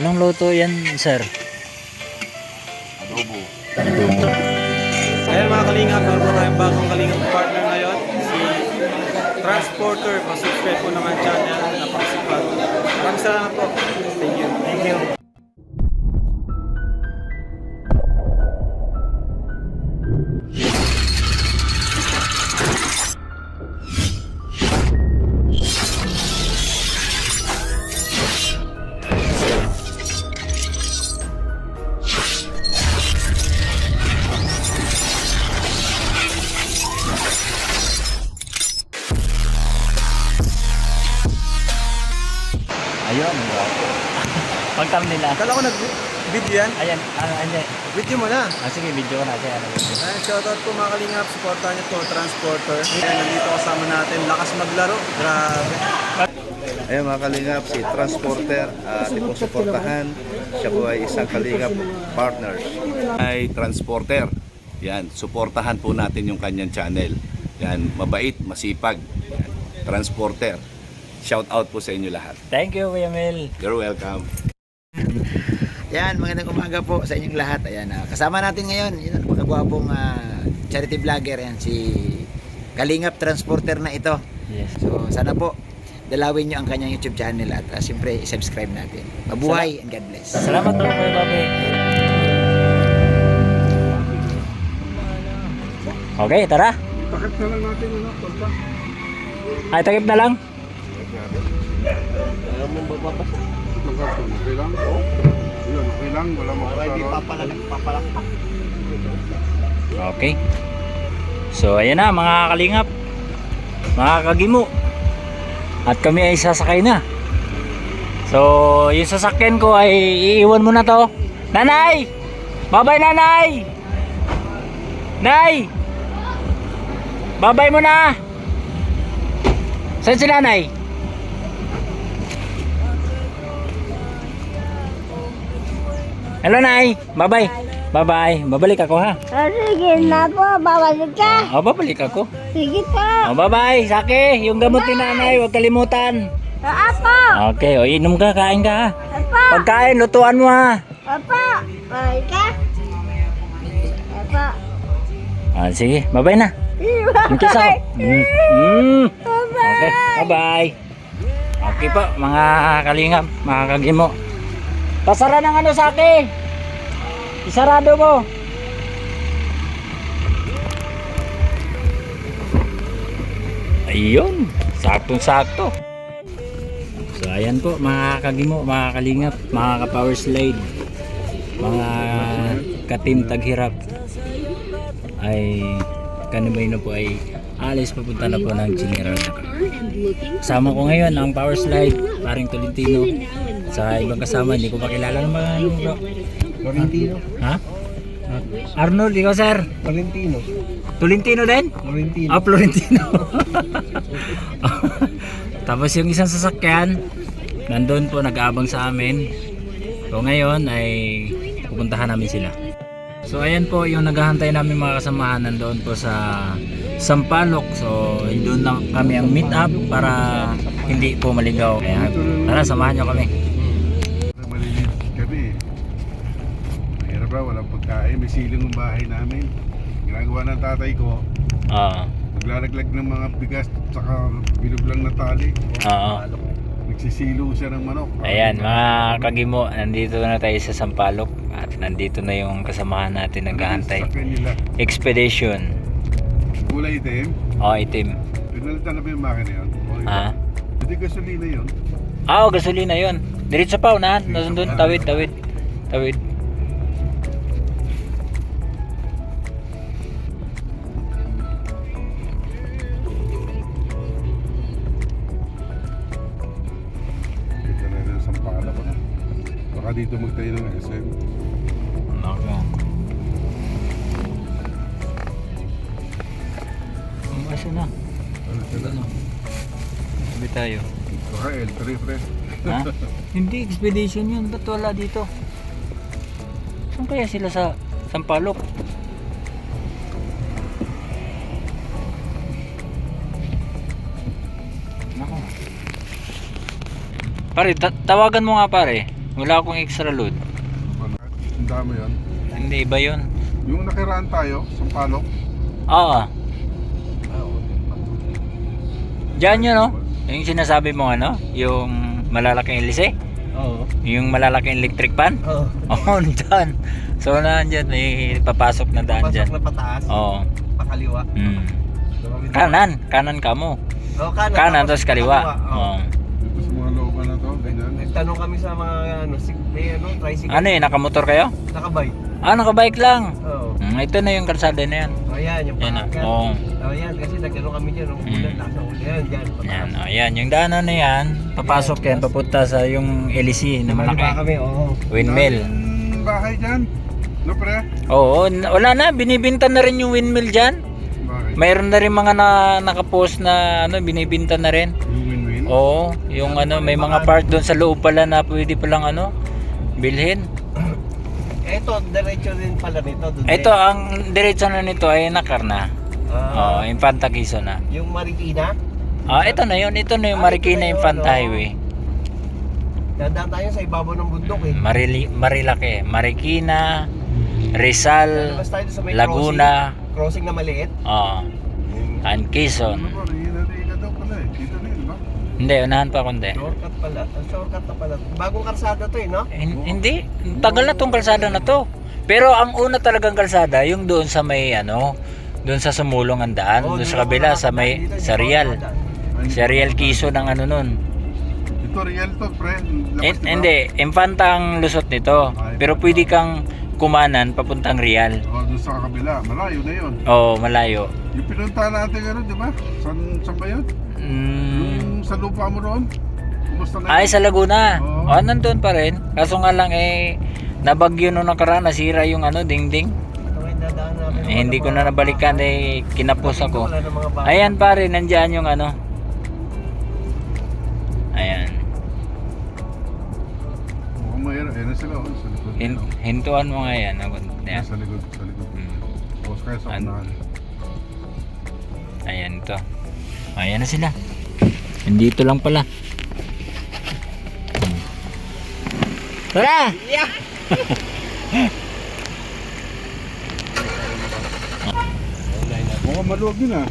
Anong luto yan, sir? Adobo. Adobo. Ayan mga kalingap, meron po tayong bagong kalingap partner ngayon, si Transporter. Pasubscribe po naman channel, napakasipag. Maraming salamat po. Thank you. Thank you. Ayun. Pagtam nila. Kala ko nag-video yan. Ayan, ayan. Video mo na. Sige, video ko na siya. Ayan, shoutout po mga kalingap. Supportahan niyo po, Transporter. Ayan, nandito kasama natin. Lakas maglaro. Grabe. Ayan mga kalingap, si Transporter, ating pong suportahan. Siya po ay isang kalingap partners. Ay Transporter. Yan, suportahan po natin yung kanyang channel. Yan, mabait, masipag. Yan, Transporter. Shout out po sa inyo lahat. Thank you, Kuya Mel. You're welcome. Yan, magandang umaga po sa inyong lahat. Ayan, kasama natin ngayon, yun, pagkagwapong charity vlogger yan, si Kalingap Transporter na ito. Yes. So, sana po dalawin nyo ang kanyang YouTube channel at siyempre i-subscribe natin. Mabuhay and God bless. Salamat po, Kuya Bobby. Okay, tara. Takip na lang natin, ano, Tolpa. Ay, takip na lang. Ayaw mo ba papasok? Okay lang? Oo. Yun, okay lang. Wala mo papalak. Okay. So, ayan na mga kalingap. Mga kagimo. At kami ay sasakay na. So, yung sasakyan ko ay iiwan mo na to. Nanay! Babay, nanay! Nay! Babay mo na! Saan si nanay? Hello, Nay. Bye-bye. Bye-bye. Babalik ako, ha? Sige na po, babalik ka. O, babalik ako. Sige po. O, bye-bye. Saki, yung gamot ni nanay, huwag kalimutan. Apo. Okay, o, inom ka, kain ka, ha? Apo. Pagkain, lutuan mo, ha? Apo. Babalik ka. Apo. Sige, bye-bye na. Kiss ako. Okay, bye-bye. Okay po, mga kalingap, mga kagimo. Pasara ng ano, Saki. Isarado mo. Ayun, saktong-sakto. So ayan po mga kagimo, mga kalingap, mga ka-power slide, mga ka-team taghirap, ay kanimay na po ay alis papunta na po ng General. Kasama ko ngayon ang power slide, paring Tolentino. Sa ibang kasama, hindi ko makilala ng mga ano, bro. Florentino. Ha? Arnold, ikaw sir? Florentino. Tolentino din? Florentino. Ah, Florentino. Tapos yung isang sasakyan, nandun po nag-aabang sa amin. So ngayon ay pupuntahan namin sila. So ayan po yung naghahantay namin mga kasamahan, nandoon po sa Sampaloc. So doon lang kami ang meet up para hindi po maligaw. Kaya tara, samahan nyo kami. Maliliit kami. Mahirap ba, walang pagkain. May siling ang bahay namin. Ginagawa ng tatay ko, Oo. maglalaglag ng mga bigas at saka binublang na tali. Oo. Nagsisilo siya ng manok. Ayan mga kagimo, nandito na tayo sa Sampaloc at nandito na yung kasamahan natin naghahantay. Sasakyan nila. Expedition. Kulay itim. Oh, itim. Pinalitan na ba yung makina yun? Ah. Hindi gasolina yun. Ah, oh, gasolina 'yon. Diretso pa unahan, nandun tawid. Tawid. Kita na rin sa pala ko. Baka dito magtayo ng SM. Nako. Asa na? Ano sila? Sabi tayo. Baka L3 pre. Ha? Hindi, expedition yun. Ba't wala dito? Saan kaya sila sa Sampaloc? Pare, tawagan mo nga pare. Wala akong extra load. Ang dami yan. Hindi, iba yun. Yung nakiraan tayo, Sampalok. Oo. Diyan yun, no? Yung sinasabi mo, ano? Yung malalaking LC? Oo. Yung malalaking electric pan? Oo. Oo, dyan. So, nandyan, may papasok na daan dyan. Pasok na pataas, Oo. pakaliwa. Mm. Kanan ka mo. Oo, Kanan, tapos kaliwa. Oo. Dito sa mga looban na to, ganyan. Nagtanong kami sa mga tricycle. Ano nakamotor kayo? Nakabike. Nakabike lang. Oo. Ito na yung kalsada na yan. O yan, yung Yan, paakyat. oo. Yan, kasi nagtanong kami dyan. Nung ulan, lakas ng ulan. Yan, dyan. Yan, yan. Yung daanan na yan, papasok yan, papunta sa yung LC na Lumaliba malaki. kami, oo. Windmill. Daming bahay dyan. No, pre? Oo, wala na. Binibinta na rin yung windmill dyan. Bakit? Mayroon na rin mga nakapost na binibinta na rin. Yung win-win? Oo, yung may mga part doon sa loob pala na pwede palang bilhin. Ito, diretso din pala nito. Dun Ito, ang diretso na nito ay Nakarna. Oo, Infanta Quezon na. Yung Marikina, Ito na yun. Ito na yung Marikina Infanta Highway. dadaan tayo sa ibabaw ng bundok eh. Marilake, Marikina, Rizal, Lalabas tayo sa may Laguna, crossing na maliit. and Quezon. Ano ba? Riga daw pala eh. Dito na yun, ba? Hindi, unahan pa kundi. Shortcut pala. Shortcut na pala. Bagong karsada to eh, no? Hindi, tagal na tong kalsada na to. Pero ang una talagang kalsada, yung doon sa may doon sa sumulong ang daan, doon sa kabila sa may sa Real. Sa Real Quezon ang nun. Ito real to, pre. Labas, diba? Hindi, Infanta ang lusot nito. Pero pwede kang kumanan papuntang Real. Doon sa kabila. Malayo na yun. Oo, malayo. Yung pinunta natin di ba? Saan ba yun? Yung sa lupa mo roon? Kumusta na Ay, yun? sa Laguna. Oo. Nandun pa rin. Kaso nga lang nabagyo nung nakaraan, nasira yung dingding. Ito nga yung dadaan namin. Hindi ko na nabalikan, kinapos ako. Wala ng mga bahay. Ayan pare, nandiyan yung Ayan. Mukhang mahirap. Ayan na sila. Sa likod. Hintuan mo nga yan. Ayan. Sa likod. Tapos kaya sa unahan. Ayan ito. Ayan na sila. Nandito lang pala. Tara! Mukhang maluwag yun ah.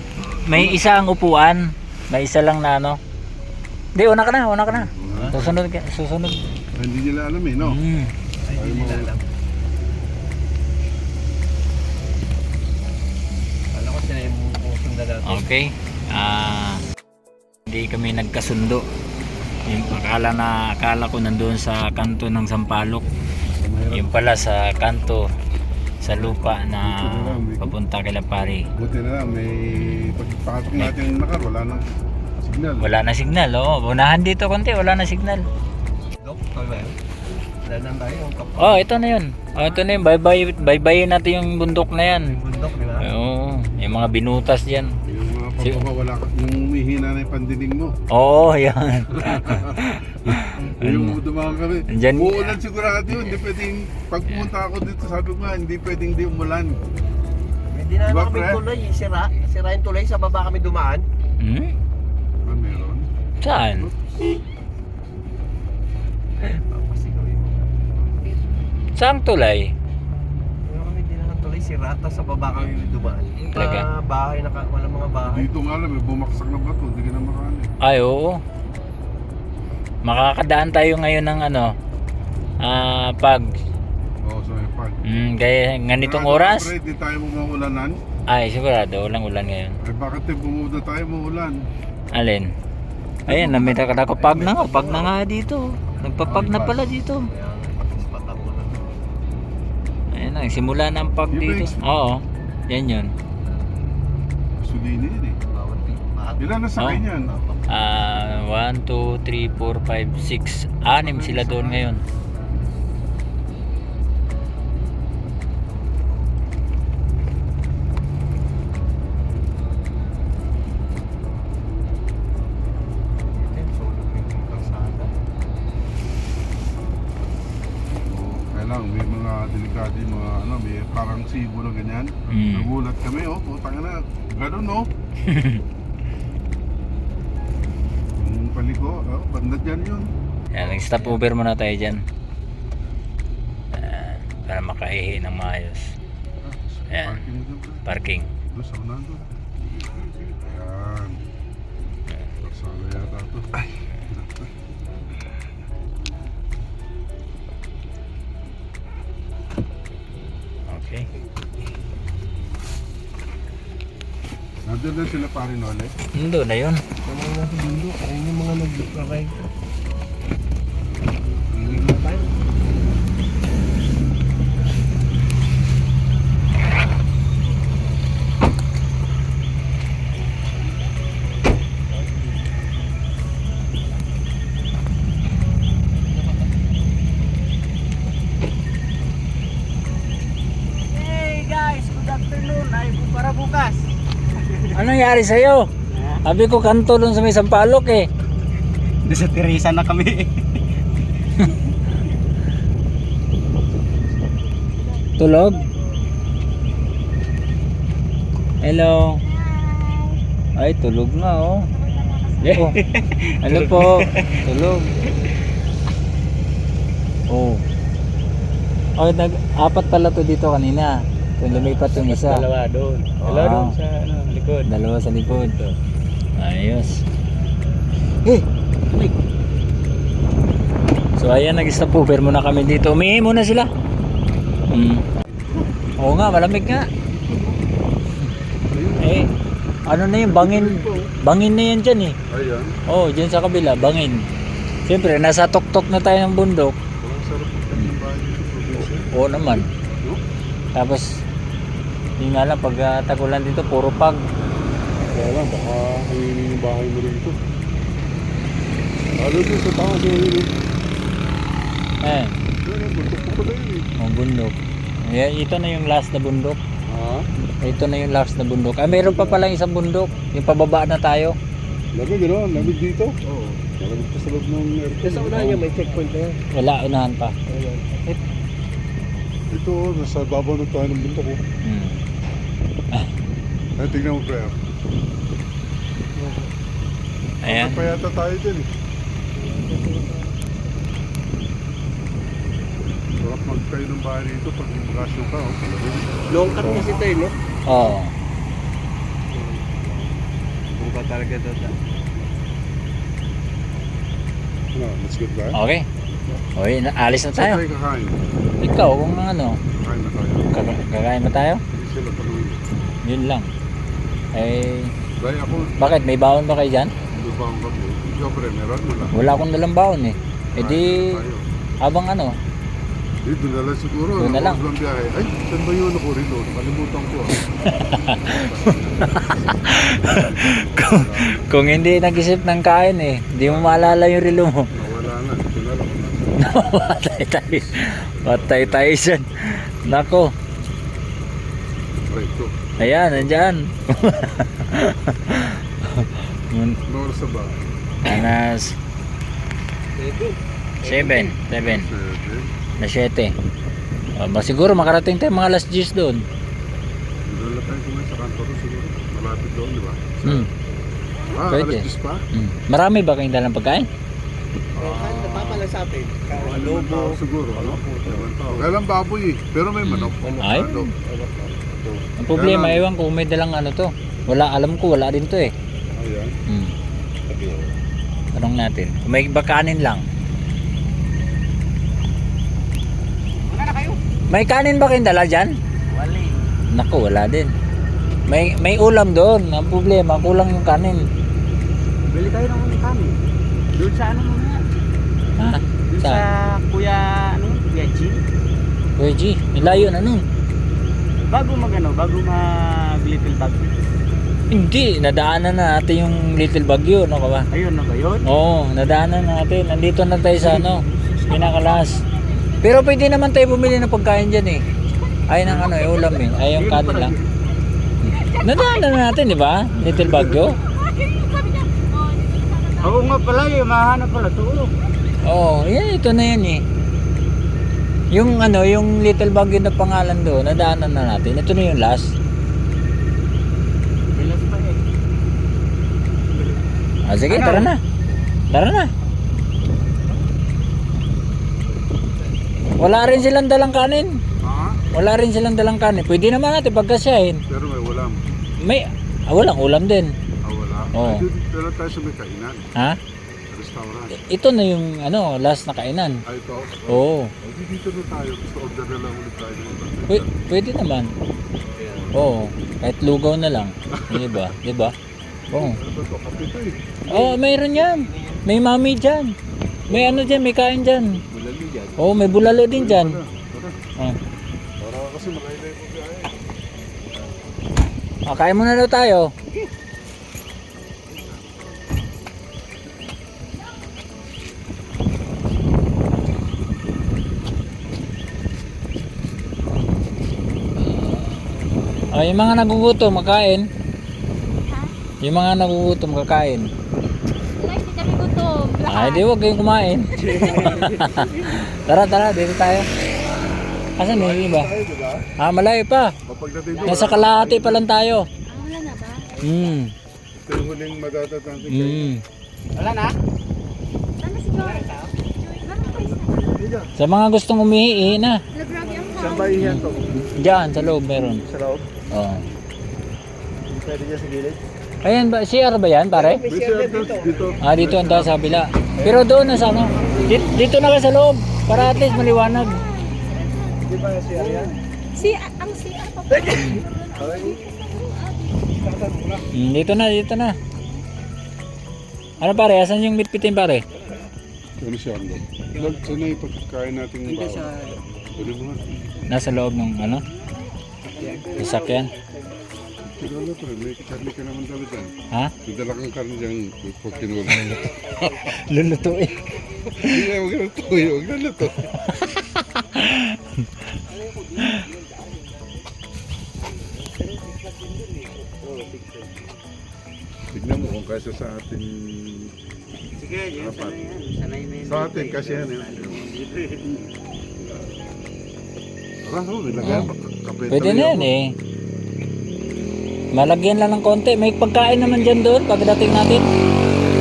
May isang upuan. May isa lang na Hindi, una ka na. Susunod. Hindi nila alam eh, no? Hindi nila alam. Alam ko sila yung susundan natin. Okay. Hindi kami nagkasundo. Yung akala ko nandoon sa kanto ng Sampalok. Yung pala sa kanto sa lupa na papunta kay Lapari. Buti na lang, may pagpasok natin ng nakar, wala nang signal. Wala na signal. Unahan dito konti, wala na signal. Dok, kaya ba yun? Danan tayo yung kapag Ito na yun. Ito na yun. Bye-bye natin yung bundok na yan. bundok, di ba? Oo, yung mga binutas diyan. Yung mga pagpapawala ka, yung umihina na yung pandinig mo. Oo, yan. Yung dumaan kami. Diyan- Uulan sigurado yun. Hindi pwedeng, pag pumunta ako dito, sabi ko nga, hindi pwedeng di umulan. Hindi na Diba, kami pre? tuloy, sira yung tuloy, sa baba kami dumaan. Ba meron? Saan? Papasigawin mo. Saang tulay? Pero kami hindi naman tuloy, sira, tapos sa baba kami dumaan. Talaga? Bahay, wala mga bahay. Dito nga lang, may bumaksak na bato. Hindi ka na makali. Ay, oo. Makakadaan tayo ngayon ng pag. Oo, so may pag. Kaya ganitong Sigurado, oras? pre, di tayo mamaulanan. Ay, sigurado. Walang ulan ngayon. Ay bakit bumuda tayo maulan? Alin? Ayan, namita ka na ako. Pag na nga. Pag na nga dito. Nagpapag na pala dito. Kaya pakispatan mo na. Ayan na. Simula na ang pag dito. Oo. Yan yun. Gasolina yun eh. Bawat pipa. Ilan na sakay Oh. niyan? 1, 2, 3, 4, 5, 6. 6 sila doon ngayon. Kaya lang, may mga delikado yung mga may parang sibo na ganyan. Nagulat kami, putang na. Ganun, Yung paliko, banda dyan yun. Yan, nag-stop over muna tayo dyan. Yan, para makaihi ng maayos. Ayan. Parking Parking. dyan, pre. Doon sa unahan doon. Ayan. Kasala yata ito. Okay. Nandiyan din sila pare Nole. Doon na yun. Hey guys, good afternoon. Ay para bukas. Anong nangyari sa'yo? Sabi ko kanto doon sa may Sampalok eh. Di sa Teresa na kami. Tulog? Hello? Ay, tulog na oh. Oh. Ano po? Tulog. Oh. Oh, apat pala to dito kanina. Kung lumipat yung isa. Dalawa doon. Dalawa Wow. doon sa likod. Dalawa sa likod. Ayos. Eh! So ayan, nag-stop over muna kami dito. Umihi muna sila. Oo nga, malamig nga. Eh, ano na yung bangin? Bangin na yan dyan eh. Ayan. Oo, dyan sa kabila, bangin. Siyempre, nasa tuktok na tayo ng bundok. Ang sarap ng bahay dito, probinsya. Oo naman. No? Tapos, yun nga lang, pag tagulan dito, puro pag. Kaya lang, baka hanginin yung bahay mo rito. Lalo din sa taas yung hanginin. Eh, Yan, buntok pa pala yun eh. ang bundok. Ayan, ito na yung last na bundok. Ha? Ito na yung last na bundok. Ah, meron pa palang isang bundok. Yung pababa na tayo. Lamig gano'n, lamig dito. Oo. Lamig pa sa loob ng aircon. Sa unahan niya may checkpoint na yan. Wala, unahan pa. Ito, nasa babaw na tayo ng buntok ko. Ay, tignan mo pre. Ayan. Ano pa yata tayo dyan eh. Sarap magkayo ng bahay dito pag bakasyon ka. Oh. Long cut kasi ito eh, no? Oo. Buka talaga ito. Ano, let's get back. Okay. Okay, alis na tayo. Saan tayo kakain? Ikaw, kung ano, Kain na tayo. kakain ba tayo? Hindi sila panuwi. Yun lang. Eh, Dahil ako, bakit? May baon ba kayo dyan? hindi ba ang kami? Ikaw pre, meron wala. Wala akong dalang baon eh. Eh di, Tayo. habang ano, Eh, doon na lang siguro. Doon na lang. Oras biyahe. Ay, saan ba yun ako rin? Nakalimutan ko. kung hindi nag-isip ng kain eh, di mo maalala yung relo mo. Nawala na. Ito na lang. Patay tayo. Patay tayo dyan. Nako. Pre, ito. Ayan, nandyan. Ano oras na ba? Anas 7 na 7. Siguro makarating tayo mga alas 10 doon. Doon lang tayo kumain sa kanto rin siguro. Malapit doon, di ba? Hmm. Pwede. Alas 10 pa? Marami ba kayong dalang pagkain? Napapalasapin. Limang tao siguro. Ano? Limang tao. Kailan baboy eh. Pero may manok. Ay. Ano? Ang problema, ewan ko kung may dalang ano to. Wala, alam ko wala din to eh. Ayan. Tanong natin. Kung may bakanin lang. May kanin ba kayong dala dyan? Wali. Naku, wala din. May ulam doon. Ang problema, kulang yung kanin. Bili tayo ng kanin. Doon sa ano muna? Ha? Doon sa Kuya, ano? Kuya G. Kuya G, nilayo na nun. Bago mag Little Bag. Hindi, nadaanan na natin yung Little Bagyo, no ka ba? Ayun na ba yun? Oo, nadaanan na natin. Nandito na tayo sa ano, pinakalas. Pero pwede naman tayo bumili ng pagkain dyan eh. Ay ng ano, ulam eh. Ay yung kanin lang. Nadaanan na natin, di ba? Little Bagyo. Oo nga pala, mahanap pala ito. Oo, yan, ito na yan eh. Yung ano, yung Little Bagyo na pangalan doon, nadaanan na natin. Ito na yung last. Bilas pa eh. Ah, sige, Ano? tara na. Tara na. Wala rin silang dalang kanin. Ha? Wala rin silang dalang kanin. Pwede naman natin pagkasyahin. Pero may ulam. Walang ulam din. Wala. Oo. Ay, dito tayo sa may kainan. Ha? Restaurant. Ito na yung last na kainan. Ay, ito. Oo. Ay, dito na tayo. Gusto order na lang ulit tayo. Pwede naman. Oo. Kahit lugaw na lang. Di ba? Di ba? Oo. Ano ba ito? Kape ito eh. Oo, mayroon yan. May mami dyan. May ano dyan, may kain dyan. Bulalo dyan. Oo, may bulalo din dyan. Tara. Oh. Para kasi makailay mo biyahe. Kain muna daw tayo. Yung mga nagugutom, makain. Yung mga nagugutom, kakain. Wala, hindi kami gutom. Ay, di wag kayong kumain. Tara, dito tayo. Asan yung iba? Tayo, diba? Malayo pa. Mapagdating doon. Nasa kalahati pa lang tayo. Wala na ba? Ito yung huling madadatang kayo. Wala na? Ano si Joy? Meron pa isa. Sa mga gustong umihi, na. Nag-grab yung Saan ba iyan to? Diyan, sa loob meron. Sa loob? Oo. Pwede dyan sa gilid? Ayan ba, CR ba yan, pare? Dito. Dito ang taas sa kabila. Pero doon na sa ano? Dito na kayo sa loob. Para at least maliwanag. Di ba si Arian? Ang CR pa po. Dito na. Ano pare, asan yung mitpitin pare? Ano siya ang loob? Saan na yung pagkain natin ng bawang? Pwede mo nga. Nasa loob ng sasakyan. Kinula pa rin. May karne ka naman dala dyan. Ha? Dala kang karne dyan. Pag kinula. Lulutuin. Hindi, huwag na ito. Huwag na ito. Tignan mo kung kaysa sa atin. Sige, Apat. sanay na yun. Sa atin kasi yan. Tara, nilagyan pa. Pwede na yan eh. Malagyan lang ng konti. May pagkain naman dyan doon pagdating natin.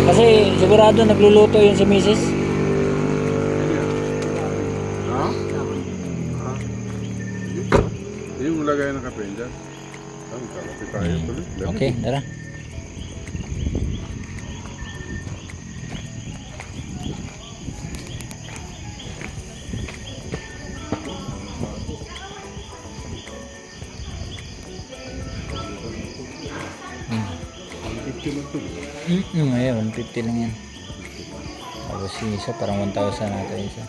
Kasi sigurado nagluluto yun si Mrs. Ha? Ha? Yung lagay ng kape dyan. Magkakape tayo tuloy. Okay, tara. Ayun, 150 lang yan. Tapos yung isa, parang 1,000 nata yung isa.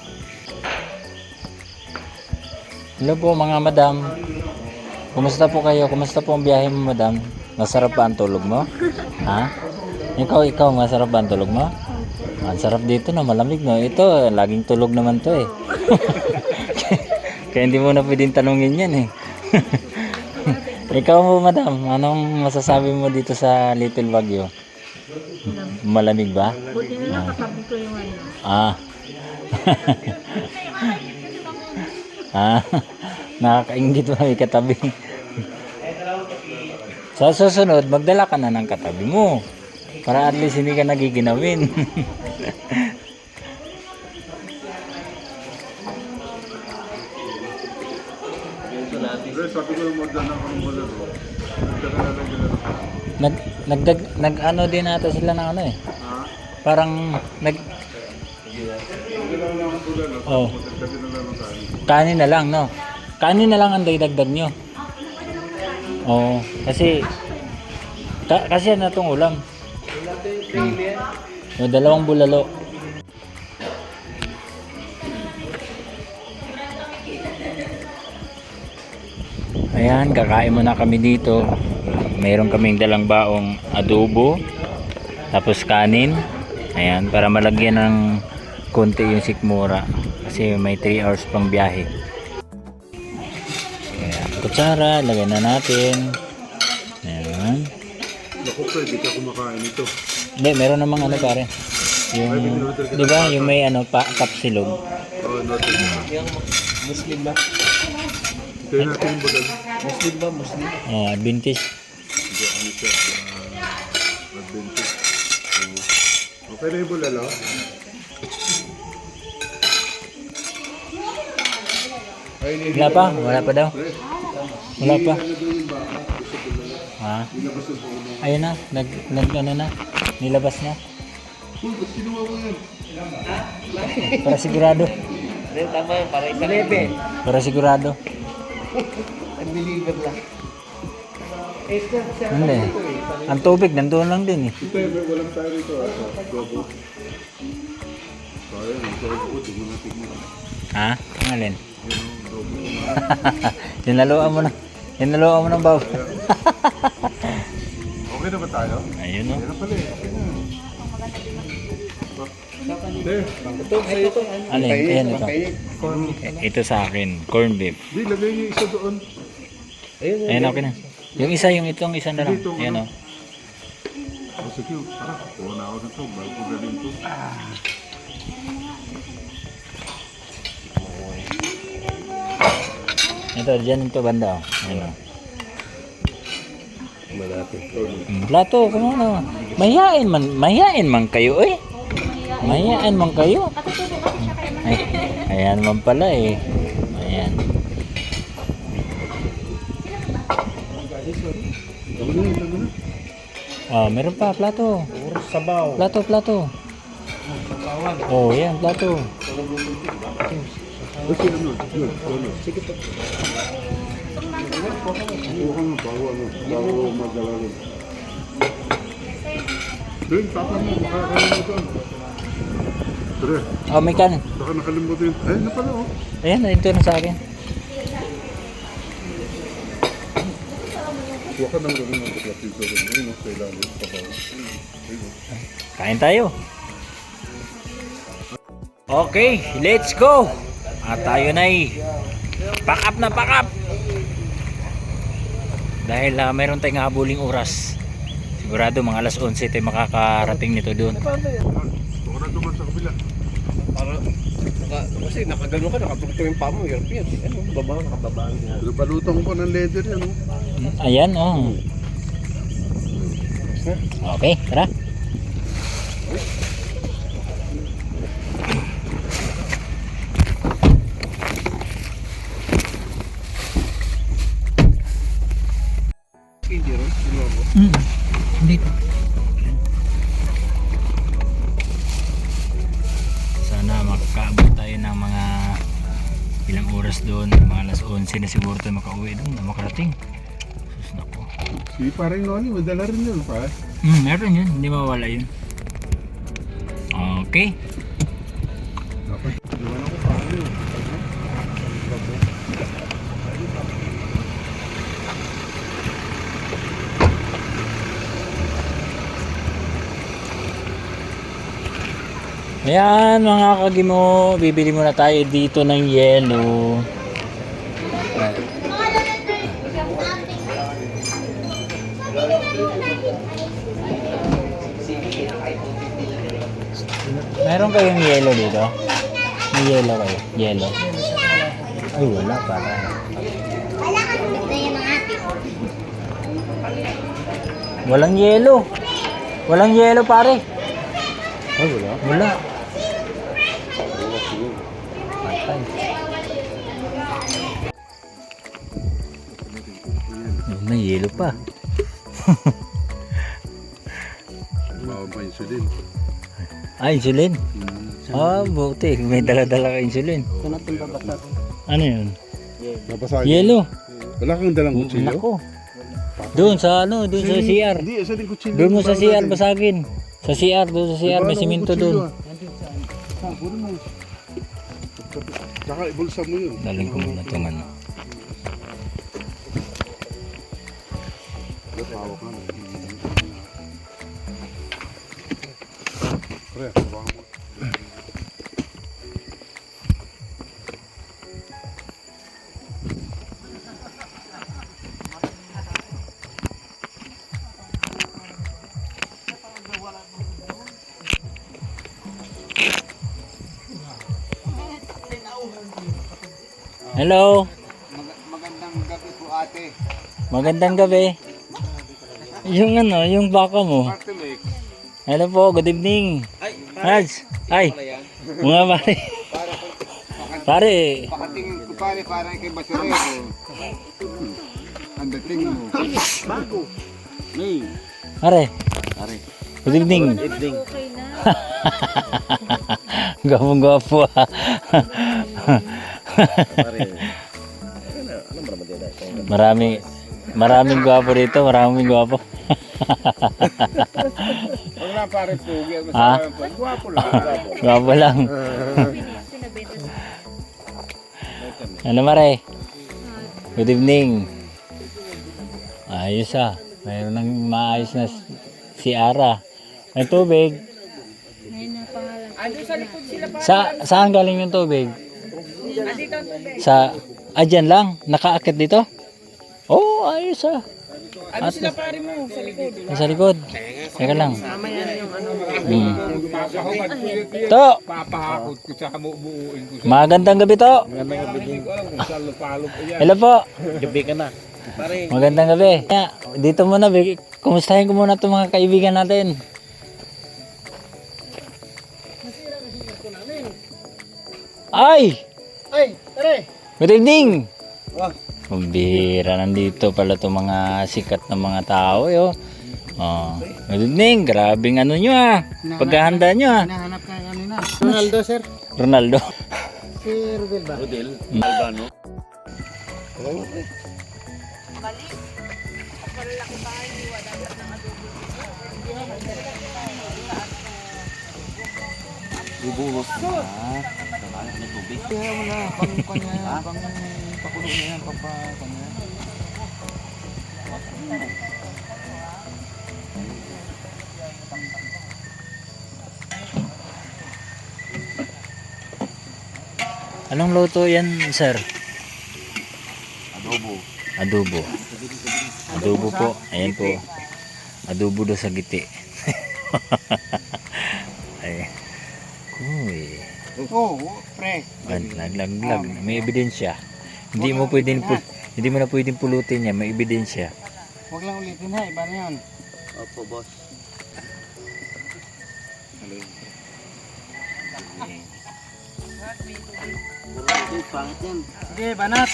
Hello po mga madam. Kumusta po kayo? Kumusta po ang biyahe mo madam? Masarap ba ang tulog mo? Ha? Ikaw, masarap ba ang tulog mo? Ang sarap dito na, malamig no. Ito, laging tulog naman to eh. Kaya hindi mo na pwedeng tanungin yan eh. Ikaw mo madam, anong masasabi mo dito sa Little Baguio? Malamig ba? Buti na nakatabi ko yung ano. Nakakaingit mo may katabi. Sa susunod, magdala ka na ng katabi mo. Para at least hindi ka nagiginawin. Sabi ko yung modern na akong modern. Nag-ano din ata sila ng ano eh. Parang Oh. Kanin na lang, no? Kanin na lang ang dagdag nyo. Oo, kasi kasi ano itong ulam. Yung dalawang bulalo. Ayan, kakain muna kami dito. Mayroon kaming dalang baong adobo. Tapos kanin. Ayan, para malagyan ng konti yung sikmura. Kasi may 3 hours pang biyahe. Ayan, kutsara, lagyan na natin. Ayan. Naku, pwede ka kumakain ito. Hindi, meron namang ano pare. Yung, di ba, yung may ano, kapsilog. Oh, noted. Muslim ba? Ito natin yung bagal. Muslim ba? Muslim? Adventist. Hindi, ano siya? Adventist. Okay na yung bulalo? Wala pa? Wala pa daw? Wala pa? Ha? Ayun na, ano na? Nilabas na? Para sigurado. Para sigurado. Hindi. Ang tubig, nandoon lang din eh. Ito, walang tayo rito. Gobo. Sayang, ang gobo. Tingnan natin mo. Ha? Ang alin? Hinaluan mo na. Hinaluan mo ng bawal. Okay na ba tayo? Ayun o. Yan pala eh. Okay na. Alin? Ayan ito. Ito sa akin. Corn beef. Di, lagay niyo isa doon. Ayan okay na. Yung isa, yung itong isa na lang. Ayan o. Oh, sige. Tara, kuha na ako nito. Bago ko galing ito. Ito, dyan ito banda o. Ayan o. Plato, kung ano. Mahihain man kayo eh. Mahihain man kayo. Katutulog kasi siya kaya Ay, ayan man pala eh. Ayan. Ah, meron pa, plato. Sabaw. Plato. Oh, yan, plato. Kasi ano, yun. Sige po. Kuha ka nga, bago magalalin. Doon, tapa mo, makakalimutan. Tara, Oh, may kanin. baka nakalimutan. Ay, na pala oh. Ayan, ito na sa akin. Kuha ka ng gawin ng baklat dito rin. Ayun, sa ilalim, sa bawah. Kain tayo. Okay, let's go. At tayo na pack up na pack up. Dahil mayroon tayong habuling oras. Sigurado mga alas 11 tayo makakarating nito doon. Kuha na duman sa kabila. Kasi nakagano ka, nakatungtong yung pamo. Hirap yan. Ano, baba, nakababaan niya. Palutong ko ng leather yan oh. Ayan, oh. Okay, tara. Dito. Sana makakaabot tayo ng mga ilang oras doon, mga alas 11 na siguro tayo makauwi doon na makarating. Sus nako. Si parang Noni, madala rin yun pa. Meron yun, hindi mawala yun. Okay. Dapat, naman ako paano yun. Ayan mga kagimo, bibili muna tayo dito ng yelo. Meron kayong yelo dito? May yelo kayo? Yelo? Ay wala para. Walang yelo. Walang yelo pare. Ay, wala. Wala. Patay. May yelo pa. Bawang pa insulin. Ah, insulin? Ah, buti. May dala-dala ka insulin. Ano yun? Napasahin. Yelo. Wala kang dalang kutsilyo? Nako. Doon sa ano, doon sa CR. Hindi, isa din kutsilyo. Doon mo sa CR basagin. Sa CR, doon sa CR may simento doon. Puro mo. Tsaka ibulsa mo yun. Daling ko muna itong ano. Hawak ka na. Pre, hawak mo. Hello. Magandang gabi po ate. Magandang gabi. Yung ano, yung baka mo. Hello po, good evening. Ay, ay. Mga pare. Pare. Pakatingin ko pare, parang kay Basurero. Ang dating mo. Bago. Are. Good evening. Okay na. Gwapo-gwapo ah. Maraming gwapo dito, maraming gwapo. Huwag lang pare pugi. Ha? Gwapo lang. Gwapo lang. Pinabenta sa Ano Mare? Good evening. Ayos ah. Mayroon ng maayos na si Ara. May tubig. ngayon na pangalan. Saan galing yung tubig? Sa dyan lang? Nakaakit dito? Oh, ayos ah. Ano sila pare mo sa likod? Sa likod. Teka lang. To! Papahakot ko sa kamubuuin ko. Magandang gabi to. Hello po. Gabi ka na. Magandang gabi. Dito muna, kumustahin ko muna itong mga kaibigan natin. Ay! Good evening! Bira, nandito pala itong mga sikat na mga tao. Yo. Oh. Good evening, grabing ano nyo ah. Paghahanda nyo ah. Hinahanap ka kanina. Ronaldo, sir. Ronaldo. Si Rodel ba? Albano. Kaya wala. Pang kanya. Pang pakulo niya yan. Pang kanya. Anong luto yan, sir? Adobo. Adobo. Adobo po. Ayan po. Adobo do sa giti. Ay. Uy. Oo, pre. Laglag. May ebidensya. Hindi mo na pwedeng pulutin niya. May ebidensya. Huwag lang ulitin ha. Iba na yan. Opo, boss. Sige, banat.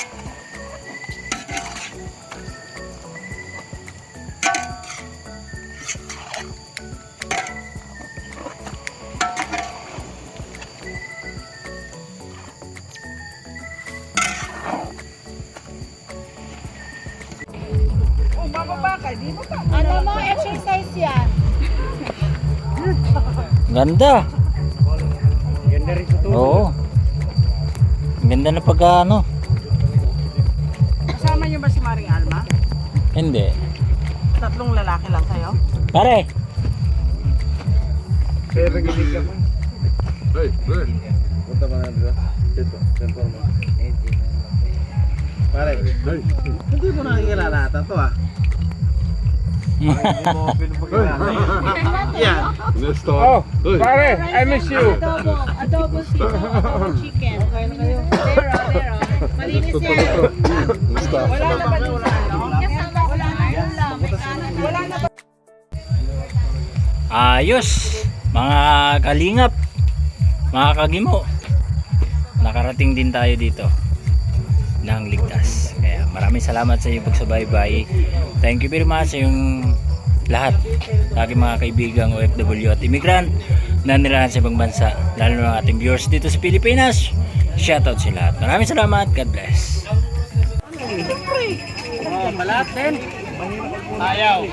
Ano mo, exercise yan. Ganda. Ganda rin sa Oo. Ganda na pag ano. Kasama niyo ba si Maring Alma? Hindi. Tatlong lalaki lang kayo? Pare. Sir, nagilig ka mo. Hey. Punta ka na dito. Dito, cellphone mo. Pare, hindi mo nakikilala ata to ah. Hindi mo pinapakilala. Yan. Oh, pare, I miss you. Adobo sito, adobo chicken. Lero. Malinis yan. Wala na ba doon? Kasama, wala na ulam. May kanan. Wala na ba? Ayos. Mga kalingap. Mga kagimo. Nakarating din tayo dito ng ligtas. Kaya maraming salamat sa iyong pagsubaybay. Thank you very much sa yung lahat sa aking mga kaibigang OFW at immigrant na nirahan sa ibang bansa, lalo na ating viewers dito sa Pilipinas. Shoutout sa lahat. Maraming salamat. God bless. Malat din. Ayaw.